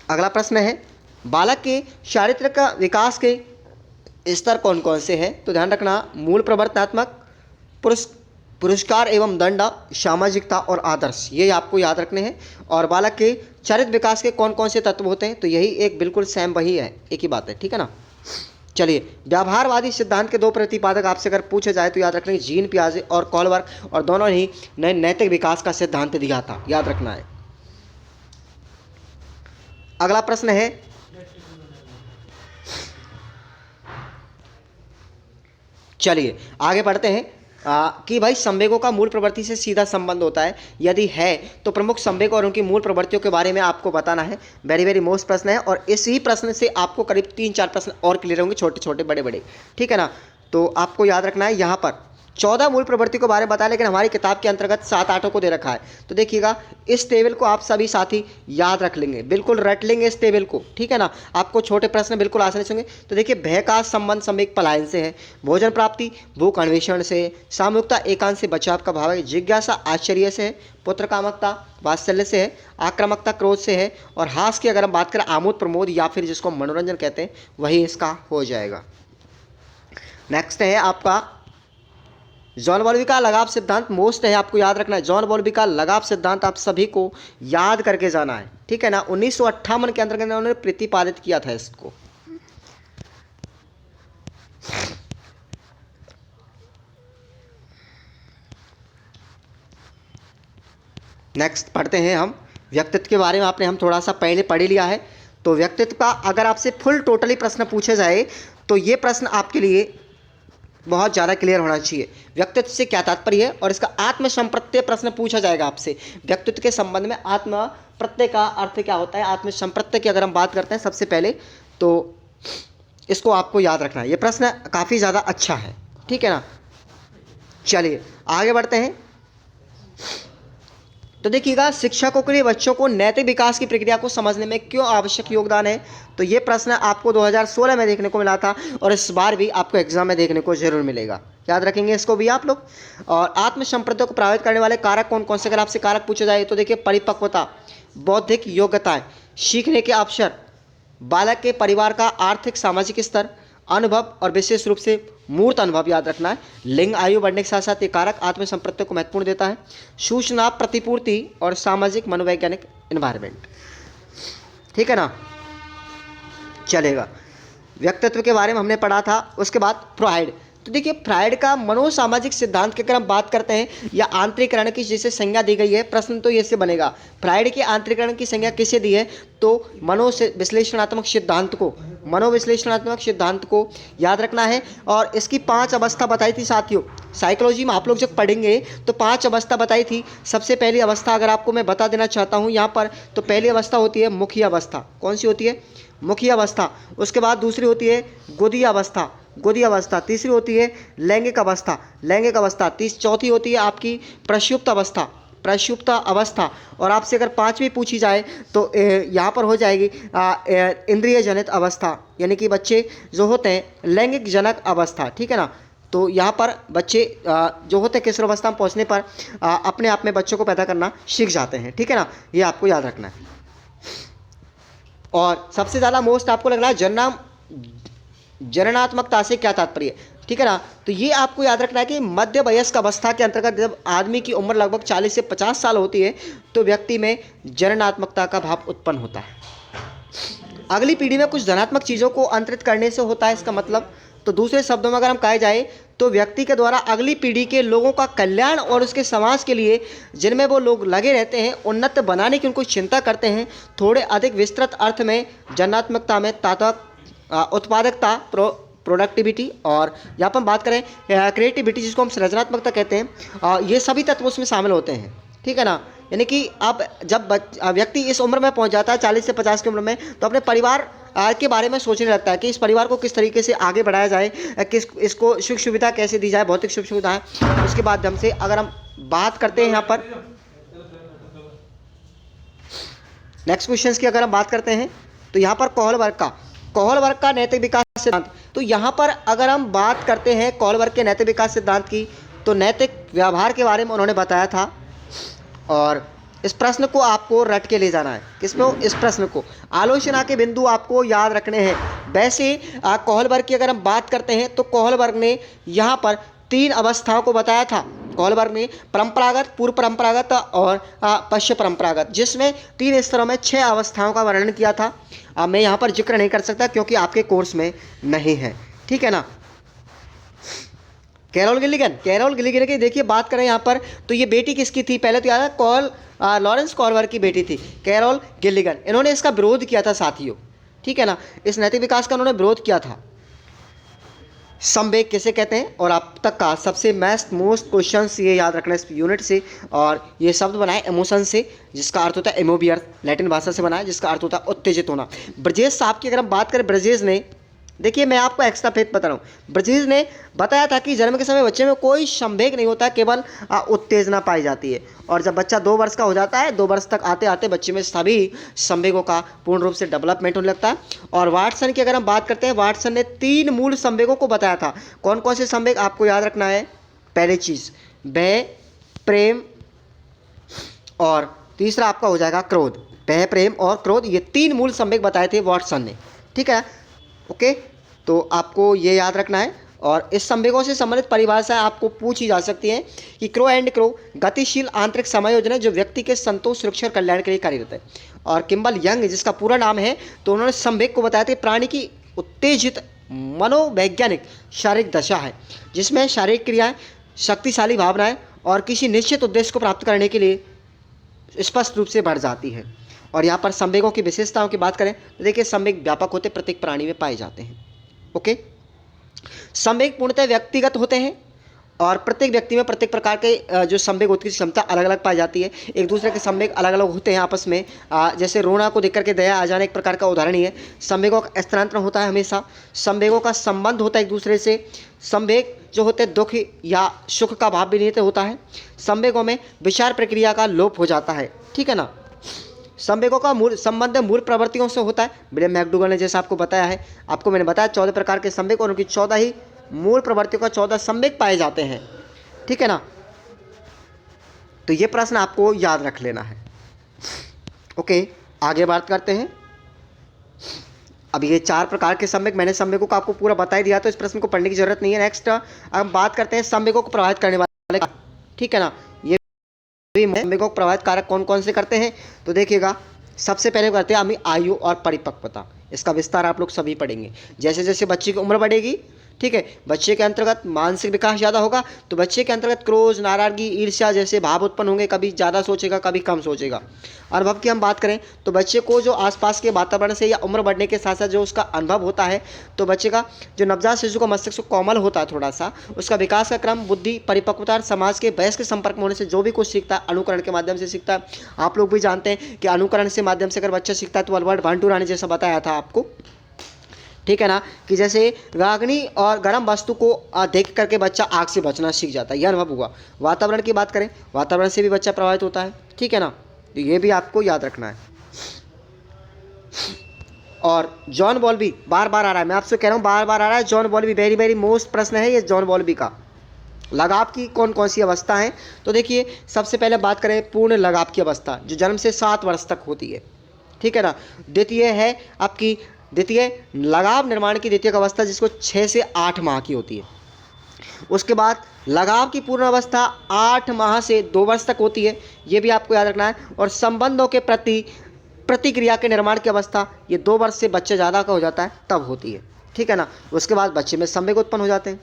अगला प्रश्न है, बालक के चारित्रिक विकास के स्तर कौन कौन से हैं? तो ध्यान रखना, मूल प्रवर्तनात्मक, पुरस्कार एवं दंड, सामाजिकता और आदर्श, ये आपको याद रखने हैं। और बालक के चारित्र विकास के कौन कौन से तत्व होते हैं? तो यही एक बिल्कुल सेम वही है, एक ही बात है। ठीक है ना। चलिए, व्यवहारवादी सिद्धांत के 2 प्रतिपादक आपसे अगर पूछा जाए तो याद रखना, जीन पियाजे और कॉलबर्ग, और दोनों ही नैतिक विकास का सिद्धांत दिया था, याद रखना है। अगला प्रश्न है, चलिए आगे बढ़ते हैं कि भाई संवेगों का मूल प्रवृत्ति से सीधा संबंध होता है, यदि है तो प्रमुख संवेग और उनकी मूल प्रवृत्तियों के बारे में आपको बताना है। वेरी वेरी मोस्ट प्रश्न है और इसी प्रश्न से आपको करीब 3-4 प्रश्न और क्लियर होंगे, छोटे छोटे बड़े बड़े। ठीक है ना। तो आपको याद रखना है यहाँ पर 14 मूल प्रवृत्ति के बारे में बताया, लेकिन हमारी किताब के अंतर्गत 7-8 को दे रखा है। तो देखिएगा, इस टेबल को आप सभी साथी याद रख लेंगे, बिल्कुल रट लेंगे इस टेबल को, ठीक है ना। आपको छोटे प्रश्न बिल्कुल आसानी से होंगे। तो देखिए, भय का संबंध सम्यक पलायन से है, भोजन प्राप्ति भूख अन्वेषण से है, सामूहिकता एकांत से बचाव का भाव है, जिज्ञासा आश्चर्य से है, पुत्र कामकता वात्सल्य से है, आक्रामकता क्रोध से है, और हास की अगर हम बात करें आमोद प्रमोद या फिर जिसको मनोरंजन कहते हैं, वही इसका हो जाएगा। नेक्स्ट है आपका जॉन बॉल्बी का लगाव सिद्धांत। मोस्ट है, आपको याद रखना है। जॉन बॉल्बी का लगाव सिद्धांत आप सभी को याद करके जाना है, ठीक है ना। 1958 के अंतर्गत उन्होंने प्रतिपादित किया था इसको। नेक्स्ट पढ़ते हैं हम व्यक्तित्व के बारे में। आपने हम थोड़ा सा पहले पढ़ लिया है। तो व्यक्तित्व का अगर आपसे फुल टोटली प्रश्न पूछे जाए तो ये प्रश्न आपके लिए बहुत ज़्यादा क्लियर होना चाहिए। व्यक्तित्व से क्या तात्पर्य है, और इसका आत्म संप्रत्यय प्रश्न पूछा जाएगा आपसे। व्यक्तित्व के संबंध में आत्म प्रत्यय का अर्थ क्या होता है, आत्म संप्रत्यय की अगर हम बात करते हैं सबसे पहले, तो इसको आपको याद रखना है। ये प्रश्न काफ़ी ज़्यादा अच्छा है, ठीक है ना। चलिए आगे बढ़ते हैं। तो देखिएगा, शिक्षकों के लिए बच्चों को नैतिक विकास की प्रक्रिया को समझने में क्यों आवश्यक योगदान है। तो ये प्रश्न आपको 2016 में देखने को मिला था, और इस बार भी आपको एग्जाम में देखने को जरूर मिलेगा, याद रखेंगे इसको भी आप लोग। और आत्म संप्रत्यय को प्रभावित करने वाले कारक कौन कौन से, अगर आपसे कारक पूछे जाए तो देखिए, परिपक्वता, बौद्धिक योग्यताएं, सीखने के अवसर, बालक के परिवार का आर्थिक सामाजिक स्तर, अनुभव और विशेष रूप से मूर्त अनुभव याद रखना है। लिंग, आयु बढ़ने के साथ साथ ये कारक आत्म संप्रत्यय को महत्वपूर्ण देता है। सूचना प्रतिपूर्ति और सामाजिक मनोवैज्ञानिक एनवायरनमेंट, ठीक है ना, चलेगा। व्यक्तित्व के बारे में हमने पढ़ा था। उसके बाद फ्रॉइड। तो देखिए, फ्रॉइड का मनोसामाजिक सिद्धांत की अगर हम बात करते हैं या आंतरिकरण की जिसे संज्ञा दी गई है, प्रश्न तो ये से बनेगा, फ्रॉइड के आंतरिकरण की संज्ञा किसे दी है, तो मनोविश्लेषणात्मक सिद्धांत को, मनोविश्लेषणात्मक सिद्धांत को याद रखना है। और इसकी 5 अवस्था बताई थी साथियों। साइकोलॉजी में आप लोग जब पढ़ेंगे तो 5 अवस्था बताई थी। सबसे पहली अवस्था अगर आपको मैं बता देना चाहता हूँ यहाँ पर, तो पहली अवस्था होती है मुखी अवस्था। कौन सी होती है, मुखी अवस्था। उसके बाद दूसरी होती है गोदी अवस्था, गोदी अवस्था। तीसरी होती है लैंगिक अवस्था, लैंगिक अवस्था। चौथी होती है आपकी प्रक्षुब्ध अवस्था, प्रक्षुब्ध अवस्था। और आपसे अगर 5वीं पूछी जाए तो यहाँ पर हो जाएगी इंद्रिय जनित अवस्था, यानी कि बच्चे जो होते हैं लैंगिक जनक अवस्था, ठीक है ना। तो यहाँ पर बच्चे जो होते हैं किशोर अवस्था में पहुँचने पर अपने आप में बच्चों को पैदा करना सीख जाते हैं, ठीक है ना, ये आपको याद रखना है। और सबसे ज़्यादा मोस्ट आपको लग रहा है जननात्मकता से क्या तात्पर्य, ठीक है ना। तो ये आपको याद रखना है कि मध्य वयस्क अवस्था के अंतर्गत जब आदमी की उम्र लगभग 40 से 50 साल होती है तो व्यक्ति में जननात्मकता का भाव उत्पन्न होता है। अगली पीढ़ी में कुछ धनात्मक चीज़ों को अंतरित करने से होता है इसका मतलब। तो दूसरे शब्दों में अगर हम कहे जाए तो व्यक्ति के द्वारा अगली पीढ़ी के लोगों का कल्याण और उसके समाज के लिए जिनमें वो लोग लगे रहते हैं, उन्नत बनाने की उनको चिंता करते हैं। थोड़े अधिक विस्तृत अर्थ में जननात्मकता में उत्पादकता, प्रोडक्टिविटी, और यहाँ पर हम बात करें क्रिएटिविटी जिसको हम सृजनात्मकता कहते हैं, ये सभी तत्व उसमें शामिल होते हैं, ठीक है ना। यानी कि अब जब व्यक्ति इस उम्र में पहुंच जाता है 40 से 50 की उम्र में, तो अपने परिवार के बारे में सोचने लगता है कि इस परिवार को किस तरीके से आगे बढ़ाया जाए, इसको सुख सुविधा कैसे दी जाए, भौतिक सुख सुविधाएं। उसके माध्यम से अगर हम बात करते हैं यहाँ पर नेक्स्ट क्वेश्चन की, अगर हम बात करते हैं तो यहाँ पर कोहलबर्ग का नैतिक विकास सिद्धांत। तो यहाँ पर अगर हम बात करते हैं कोहलबर्ग के नैतिक विकास सिद्धांत की, तो नैतिक व्यवहार के बारे में उन्होंने बताया था। और इस प्रश्न को आपको रट के ले जाना है। किसको, इस प्रश्न को। आलोचना के बिंदु आपको याद रखने हैं। वैसे कोहलबर्ग की अगर हम बात करते हैं तो कोहलबर्ग ने यहाँ पर 3 अवस्थाओं को बताया था। कोहलबर्ग ने परंपरागत, पूर्व परंपरागत और पश्चिम परंपरागत, जिसमें 3 स्तरों में 6 अवस्थाओं का वर्णन किया था। मैं यहाँ पर जिक्र नहीं कर सकता क्योंकि आपके कोर्स में नहीं है, ठीक है ना। कैरोल गिलिगन की देखिए बात करें यहाँ पर, तो ये बेटी किसकी थी, पहले तो याद है लॉरेंस कोहलबर्ग की बेटी थी कैरोल गिलिगन। इन्होंने इसका विरोध किया था साथियों, ठीक है ना। इस नैतिक विकास का उन्होंने विरोध किया था। संवेग किसे कहते हैं, और अब तक का सबसे मोस्ट क्वेश्चन ये याद रखना इस यूनिट से। और ये शब्द बना है इमोशन से, जिसका अर्थ होता है इमोबियर, लैटिन भाषा से बना है, जिसका अर्थ होता है उत्तेजित होना। ब्रजेश साहब की अगर हम बात करें, ब्रजेश ने देखिए मैं आपको एक्स्ट्रा फैक्ट बता रहा हूँ। ब्रजीज ने बताया था कि जन्म के समय बच्चे में कोई संवेग नहीं होता, केवल उत्तेजना पाई जाती है। और जब बच्चा 2 वर्ष का हो जाता है, 2 वर्ष तक आते आते बच्चे में सभी संवेगों का पूर्ण रूप से डेवलपमेंट होने लगता है। और वाटसन की अगर हम बात करते हैं, वाटसन ने 3 मूल संवेगों को बताया था। कौन कौन से संवेग आपको याद रखना है? पहली चीज़ भय, प्रेम, और तीसरा आपका हो जाएगा क्रोध। भय, प्रेम और क्रोध, ये 3 मूल संवेग बताए थे वाटसन ने। ठीक है, ओके, तो आपको ये याद रखना है। और इस संवेगों से संबंधित परिभाषाएं आपको पूछी जा सकती हैं कि क्रो एंड क्रो गतिशील आंतरिक समायोजन है जो व्यक्ति के संतोष, सुरक्षा और कल्याण के लिए कार्यरत है। और किम्बल यंग, जिसका पूरा नाम है, तो उन्होंने संवेग को बताया था प्राणी की उत्तेजित मनोवैज्ञानिक शारीरिक दशा है जिसमें शारीरिक क्रियाएं, शक्तिशाली भावनाएं और किसी निश्चित उद्देश्य को प्राप्त करने के लिए स्पष्ट रूप से बढ़ जाती है। और यहाँ पर संवेगों की विशेषताओं की बात करें तो देखिए संवेग व्यापक होते प्रत्येक प्राणी में पाए जाते हैं। ओके, संवेग पूर्णतः व्यक्तिगत होते हैं और प्रत्येक व्यक्ति में प्रत्येक प्रकार के जो संवेग होती है क्षमता अलग अलग पाई जाती है। एक दूसरे के संवेग अलग अलग होते हैं आपस में। जैसे रोना को देख करके दया आ जाना एक प्रकार का उदाहरण ही है। संवेगों का स्थानांतरण होता है हमेशा। संवेगों का संबंध होता है एक दूसरे से। संवेग जो होते हैं दुख या सुख का भाव भी नहीं होता है। संवेगों में विचार प्रक्रिया का लोप हो जाता है। ठीक है ना। संवेगों का मूल संबंध मूल प्रवृत्तियों से होता है। विलियम मैकडूगल ने जैसा आपको बताया है, आपको मैंने बताया 14 प्रकार के संवेग और उनकी 14 ही मूल प्रवृत्तियों का 14 संवेग पाए जाते हैं। ठीक है ना, तो ये प्रश्न आपको याद रख लेना है। ओके, आगे बात करते हैं। अब ये 4 प्रकार के संवेग, मैंने संवेगों को आपको पूरा बता ही दिया तो इस प्रश्न को पढ़ने की जरूरत नहीं है। नेक्स्ट हम बात करते हैं संवेगों को प्रभावित करने वाले। ठीक है ना, ये संवेगों को प्रभावित कारक कौन कौन से करते हैं तो देखिएगा, सबसे पहले करते हैं हम आयु और परिपक्वता। इसका विस्तार आप लोग सभी पढ़ेंगे। जैसे जैसे बच्चे की उम्र बढ़ेगी, ठीक है, बच्चे के अंतर्गत मानसिक विकास ज़्यादा होगा तो बच्चे के अंतर्गत क्रोध, नाराजगी, ईर्ष्या जैसे भाव उत्पन्न होंगे। कभी ज़्यादा सोचेगा, कभी कम सोचेगा। अनुभव की हम बात करें तो बच्चे को जो आसपास के वातावरण से या उम्र बढ़ने के साथ साथ जो उसका अनुभव होता है, तो बच्चे का जो नवजात शिशु का मस्तिष्क कोमल होता है थोड़ा सा, उसका विकास का क्रम, बुद्धि, परिपक्वता और समाज के वयस्क के संपर्क में होने से जो भी कुछ सीखता है अनुकरण के माध्यम से सीखता है। आप लोग भी जानते हैं कि अनुकरण से माध्यम से अगर बच्चा सीखता है तो अल्बर्ट भांटूरा ने जैसा बताया था आपको, ठीक है ना, कि जैसे रागनी और गर्म वस्तु को देख करके बच्चा आग से बचना सीख जाता है, यह अनुभव हुआ। वातावरण की बात करें, वातावरण से भी बच्चा प्रभावित होता है। ठीक है ना, तो ये भी आपको याद रखना है। और जॉन बॉल्बी बार बार आ रहा है, मैं आपसे कह रहा हूँ बार बार आ रहा है। जॉन बॉल्बी वेरी वेरी मोस्ट प्रश्न है ये जॉन बॉल्बी का। लगाव की कौन कौन सी अवस्था है तो देखिए, सबसे पहले बात करें पूर्ण लगाव की अवस्था जो जन्म से 7 वर्ष तक होती है। ठीक है ना। द्वितीय है आपकी द्वितीय लगाव निर्माण की द्वितीय अवस्था जिसको 6 से 8 माह की होती है। उसके बाद लगाव की पूर्ण अवस्था 8 माह से 2 वर्ष तक होती है, ये भी आपको याद रखना है। और संबंधों के प्रति प्रतिक्रिया के निर्माण की अवस्था ये 2 वर्ष से बच्चे ज़्यादा का हो जाता है तब होती है। ठीक है ना। उसके बाद बच्चे में संवेग उत्पन्न हो जाते हैं।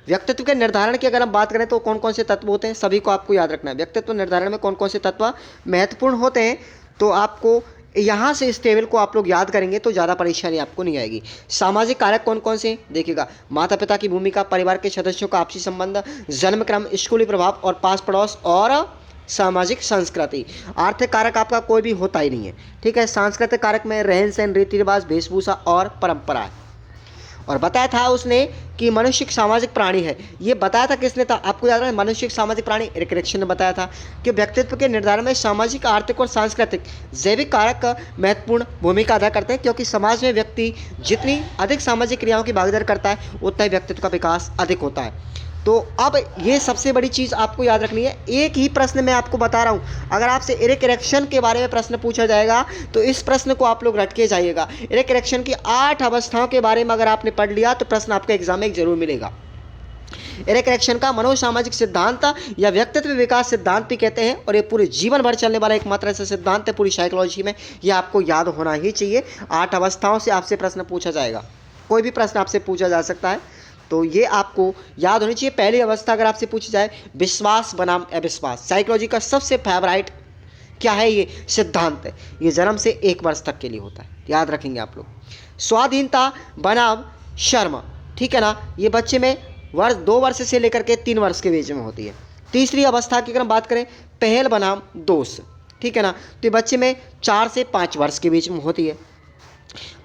व्यक्तित्व के निर्धारण की अगर हम बात करें तो कौन कौन से तत्व होते हैं, सभी को आपको याद रखना है। व्यक्तित्व निर्धारण में कौन कौन से तत्व महत्वपूर्ण होते हैं तो आपको यहाँ से इस टेबल को आप लोग याद करेंगे तो ज़्यादा परेशानी आपको नहीं आएगी। सामाजिक कारक कौन कौन से देखिएगा, माता पिता की भूमिका, परिवार के सदस्यों का आपसी संबंध, जन्म क्रम, स्कूली प्रभाव और पास पड़ोस और सामाजिक संस्कृति। आर्थिक कारक आपका कोई भी होता ही नहीं है। ठीक है। सांस्कृतिक कारक में रहन सहन, रीति रिवाज, वेशभूषा और परंपरा। और बताया था उसने कि मनुष्य सामाजिक प्राणी है, ये बताया था किसने था आपको याद है, मनुष्य सामाजिक प्राणी एरिक ने बताया था कि व्यक्तित्व के निर्धारण में सामाजिक, आर्थिक और सांस्कृतिक जैविक कारक महत्वपूर्ण भूमिका अदा करते हैं, क्योंकि समाज में व्यक्ति जितनी अधिक सामाजिक क्रियाओं की भागीदारी करता है उतना ही व्यक्तित्व का विकास अधिक होता है। तो अब ये सबसे बड़ी चीज़ आपको याद रखनी है। एक ही प्रश्न मैं आपको बता रहा हूँ, अगर आपसे इरेक इरेक्शन के बारे में प्रश्न पूछा जाएगा तो इस प्रश्न को आप लोग रट के जाइएगा। इरेक इरेक्शन की 8 अवस्थाओं के बारे में अगर आपने पढ़ लिया तो प्रश्न आपके एग्जाम में जरूर मिलेगा। इरेक इरेक्शन का मनोसामाजिक सिद्धांत या व्यक्तित्व विकास सिद्धांत भी कहते हैं और ये पूरे जीवन भर चलने वाला एकमात्र ऐसा सिद्धांत है पूरी साइकोलॉजी में, ये आपको याद होना ही चाहिए। 8 अवस्थाओं से आपसे प्रश्न पूछा जाएगा, कोई भी प्रश्न आपसे पूछा जा सकता है, तो ये आपको याद होनी चाहिए। पहली अवस्था अगर आपसे पूछी जाए विश्वास बनाम अविश्वास, साइकोलॉजी का सबसे फेवराइट क्या है ये सिद्धांत है, ये जन्म से 1 वर्ष तक के लिए होता है, याद रखेंगे आप लोग। स्वाधीनता बनाम शर्म, ठीक है ना, ये बच्चे में 2 वर्ष से लेकर के 3 वर्ष के बीच में होती है। तीसरी अवस्था की अगर हम बात करें पहल बनाम दोष, ठीक है ना, तो ये बच्चे में 4 से 5 वर्ष के बीच में होती है।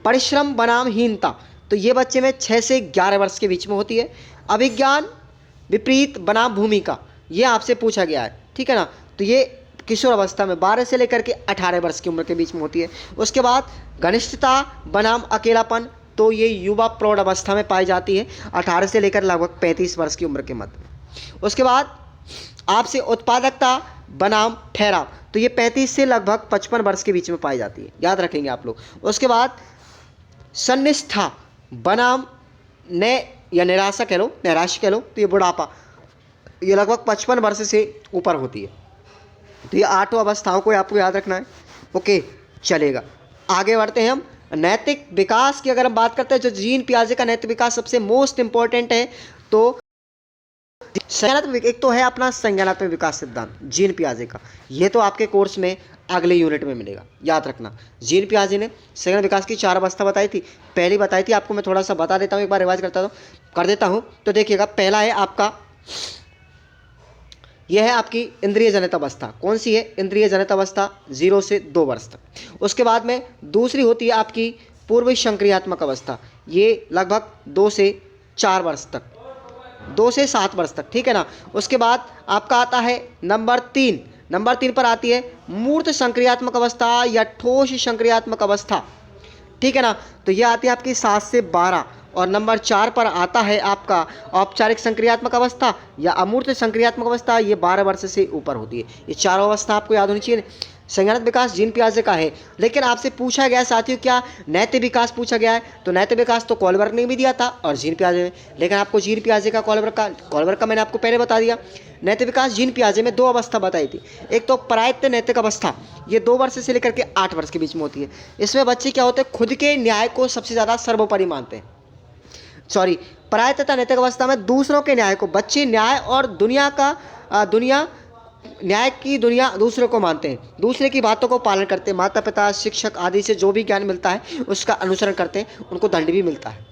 परिश्रम बनाम हीनता, तो ये बच्चे में 6 से 11 वर्ष के बीच में होती है। अभिज्ञान विपरीत बनाम भूमिका, ये आपसे पूछा गया है, ठीक है ना। तो ये किशोर अवस्था में 12 से लेकर के 18 वर्ष की उम्र के बीच में होती है। उसके बाद घनिष्ठता बनाम अकेलापन, तो ये युवा प्रौढ़ अवस्था में पाई जाती है, 18 से लेकर लगभग 35 वर्ष की उम्र के मध्य। उसके बाद आपसे उत्पादकता बनाम ठहराव, तो ये 35 से लगभग 55 वर्ष के बीच में पाई जाती है, याद रखेंगे आप लोग। उसके बाद सन्निष्ठा बनाम या निराशा कह लो, नैराश्य कह लो, तो ये बुढ़ापा, ये लगभग 55 वर्ष से ऊपर होती है। तो ये 8 अवस्थाओं को आपको याद रखना है। ओके, चलेगा, आगे बढ़ते हैं हम। नैतिक विकास की अगर हम बात करते हैं, जो जीन पियाजे का नैतिक विकास सबसे मोस्ट इंपॉर्टेंट है, तो संज्ञानात्मक, एक तो है अपना संज्ञानात्मक विकास सिद्धांत जीन पियाजे का, ये तो आपके कोर्स में अगले यूनिट में मिलेगा, याद रखना। जीन पियाजे ने संज्ञानात्मक विकास की 4 अवस्था बताई थी, पहली बताई थी आपको, मैं थोड़ा सा बता देता हूँ, एक बार रिवाइज कर देता हूँ। तो देखिएगा, पहला है आपका, यह है आपकी इंद्रिय जनित अवस्था। कौन सी है? इंद्रिय जनित अवस्था, 0 से 2 वर्ष तक। उसके बाद में दूसरी होती है आपकी पूर्व संक्रियात्मक अवस्था, ये लगभग 2 से 4 वर्ष तक, 2 से 7 वर्ष तक, ठीक है ना। उसके बाद आपका आता है नंबर 3 पर आती है मूर्त संक्रियात्मक अवस्था या ठोस संक्रियात्मक अवस्था, ठीक है ना। तो ये आती है आपकी 7 से 12। और नंबर 4 पर आता है आपका औपचारिक संक्रियात्मक अवस्था या अमूर्त संक्रियात्मक अवस्था, ये 12 वर्ष से ऊपर होती है। ये चारों अवस्था आपको याद होनी चाहिए। संज्ञानात्मक विकास जीन पियाजे का है, लेकिन आपसे पूछा गया है साथियों, क्या नैतिक विकास पूछा गया है? तो नैतिक विकास तो कॉलबर्ग ने भी दिया था और जीन पियाजे में, लेकिन आपको जीन पियाजे का कॉलबर्ग का मैंने आपको पहले बता दिया। नैतिक विकास जीन पियाजे में 2 अवस्था बताई थी, एक तो प्रायत्त नैतिक अवस्था, ये 2 वर्ष से लेकर के 8 वर्ष के बीच में होती है। इसमें बच्चे क्या होते हैं, खुद के न्याय को सबसे ज़्यादा सर्वोपरि मानते हैं। प्रायतता नैतिक अवस्था में दूसरों के न्याय को, बच्चे न्याय और न्याय की दुनिया दूसरों को मानते हैं, दूसरे की बातों को पालन करते हैं, माता पिता शिक्षक आदि से जो भी ज्ञान मिलता है उसका अनुसरण करते हैं, उनको दंड भी मिलता है।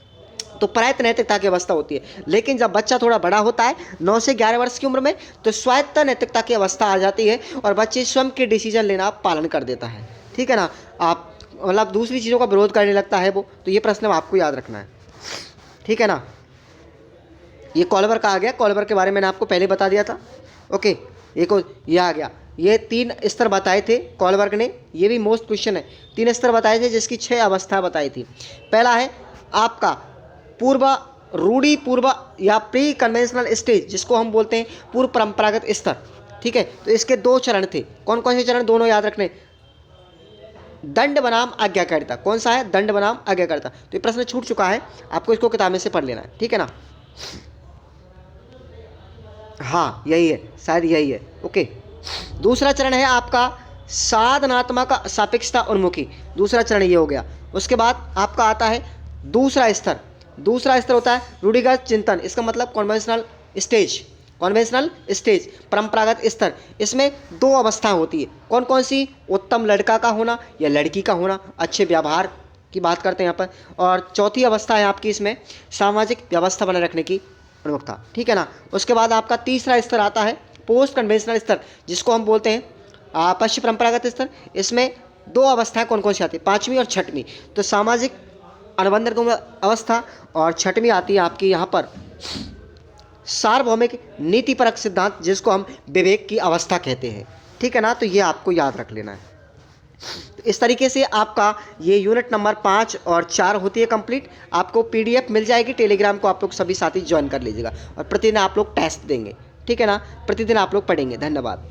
तो प्रायत नैतिकता की अवस्था होती है। लेकिन जब बच्चा थोड़ा बड़ा होता है 9 से 11 वर्ष की उम्र में, तो स्वायत्त नैतिकता की अवस्था आ जाती है और बच्चे स्वयं के डिसीजन लेना पालन कर देता है, ठीक है ना। आप मतलब दूसरी चीज़ों का विरोध करने लगता है वो, तो ये प्रश्न आपको याद रखना है, ठीक है ना। ये कॉलबर्ग का आ गया, कॉलबर्ग के बारे में मैंने आपको पहले बता दिया था। ओके, एक और ये आ गया, ये 3 स्तर बताए थे कॉलबर्ग ने, ये भी मोस्ट क्वेश्चन है। 3 स्तर बताए थे जिसकी 6 अवस्था बताई थी। पहला है आपका रूढ़ी पूर्व या प्री कन्वेंशनल स्टेज, जिसको हम बोलते हैं पूर्व परंपरागत स्तर, ठीक है। तो इसके 2 चरण थे, कौन कौन से चरण? दोनों याद रखने, दंड बनाम आज्ञाकारिता। कौन सा है? दंड बनाम आज्ञाकारिता। तो ये प्रश्न छूट चुका है, आपको इसको किताब में से पढ़ लेना है, ठीक है ना। हाँ, यही है, शायद यही है। ओके, दूसरा चरण है आपका साधनात्मक सापेक्षता उन्मुखी, दूसरा चरण ये हो गया। उसके बाद आपका आता है दूसरा स्तर होता है रूढ़िगत चिंतन, इसका मतलब कन्वेंशनल स्टेज, परंपरागत स्तर। इसमें 2 अवस्थाएं होती है, कौन कौन सी? उत्तम लड़का का होना या लड़की का होना, अच्छे व्यवहार की बात करते हैं यहाँ पर। और चौथी अवस्था है आपकी इसमें सामाजिक व्यवस्था बनाए रखने की प्रमुखता, ठीक है ना। उसके बाद आपका तीसरा स्तर आता है पोस्ट कन्वेंशनल स्तर, जिसको हम बोलते हैं पश्चिम परंपरागत स्तर। इसमें 2 अवस्थाएं कौन कौन सी आती है? 5वीं और 6वीं। तो सामाजिक अनुबंध अवस्था, और 6वीं आती है आपकी यहाँ पर सार्वभौमिक नीतिपरक सिद्धांत, जिसको हम विवेक की अवस्था कहते हैं, ठीक है ना। तो ये आपको याद रख लेना है। तो इस तरीके से आपका ये यूनिट नंबर 5 और 4 होती है कंप्लीट। आपको PDF मिल जाएगी, टेलीग्राम को आप लोग सभी साथी ज्वाइन कर लीजिएगा, और प्रतिदिन आप लोग टेस्ट देंगे, ठीक है ना। प्रतिदिन आप लोग पढ़ेंगे। धन्यवाद।